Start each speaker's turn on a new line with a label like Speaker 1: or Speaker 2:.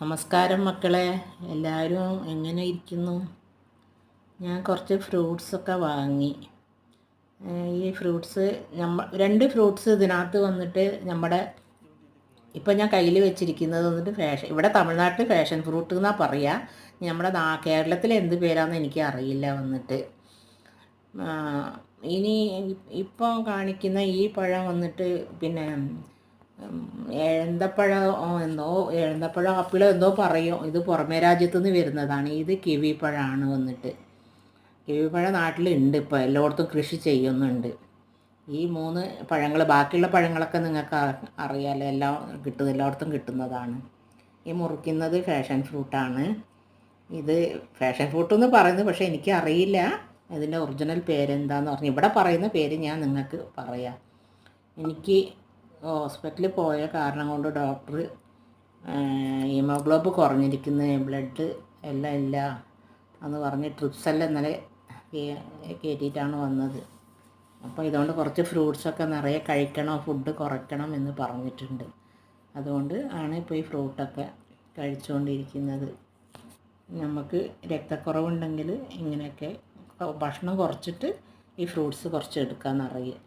Speaker 1: നമസ്കാരം മക്കളെ, എല്ലാവരും എങ്ങനെ ഇരിക്കുന്നു? ഞാൻ കുറച്ച് ഫ്രൂട്ട്സൊക്കെ വാങ്ങി. ഈ ഫ്രൂട്ട്സ് രണ്ട് ഫ്രൂട്ട്സ് ഇതിനകത്ത് വന്നിട്ട് ഇപ്പം ഞാൻ കയ്യിൽ വെച്ചിരിക്കുന്നത് വന്നിട്ട് ഇവിടെ തമിഴ്നാട്ടിൽ ഫാഷൻ ഫ്രൂട്ട് എന്നാണ് പറയുക. നമ്മുടെ കേരളത്തിൽ എന്ത് പേരാണെന്ന് എനിക്ക് അറിയില്ല. വന്നിട്ട് ഇനി ഇപ്പം കാണിക്കുന്ന ഈ പഴം വന്നിട്ട് പിന്നെ എഴുന്തപ്പഴം എഴുന്തപ്പഴം ആപ്പിളോ എന്തോ പറയും. ഇത് പുറമേ രാജ്യത്തു നിന്ന് വരുന്നതാണ്. ഇത് കിവി പഴമാണ്. വന്നിട്ട് കിവി പഴം നാട്ടിലുണ്ട്, ഇപ്പോൾ എല്ലായിടത്തും കൃഷി ചെയ്യുന്നുണ്ട്. ഈ 3 പഴങ്ങൾ, ബാക്കിയുള്ള പഴങ്ങളൊക്കെ നിങ്ങൾക്ക് അറിയാമല്ലോ, എല്ലായിടത്തും കിട്ടുന്നതാണ്. ഈ മുറിക്കുന്നത് ഫാഷൻ ഫ്രൂട്ടാണ്. ഇത് ഫാഷൻ ഫ്രൂട്ട് എന്ന് പറയുന്നത്, പക്ഷേ എനിക്കറിയില്ല ഇതിൻ്റെ ഒറിജിനൽ പേരെന്താന്ന് പറഞ്ഞു. ഇവിടെ പറയുന്ന പേര് ഞാൻ നിങ്ങൾക്ക് പറയാം. എനിക്ക് ഹോസ്പിറ്റലിൽ പോയ കാരണം കൊണ്ട് ഡോക്ടർ ഹീമോഗ്ലോബ് കുറഞ്ഞിരിക്കുന്ന, ബ്ലഡ് എല്ലാം ഇല്ല എന്ന് പറഞ്ഞ് ട്രിപ്സെല്ലാം ഇന്നലെ കയറ്റിയിട്ടാണ് വന്നത്. അപ്പോൾ ഇതുകൊണ്ട് കുറച്ച് ഫ്രൂട്ട്സൊക്കെ നിറയെ കഴിക്കണം, ഫുഡ് കുറയ്ക്കണം എന്ന് പറഞ്ഞിട്ടുണ്ട്. അതുകൊണ്ട് ആണ് ഇപ്പോൾ ഈ ഫ്രൂട്ടൊക്കെ കഴിച്ചുകൊണ്ടിരിക്കുന്നത്. നമുക്ക് രക്തക്കുറവുണ്ടെങ്കിൽ ഇങ്ങനെയൊക്കെ ഭക്ഷണം കുറച്ചിട്ട് ഈ ഫ്രൂട്ട്സ് കുറച്ച് എടുക്കാമെന്നറിയാം.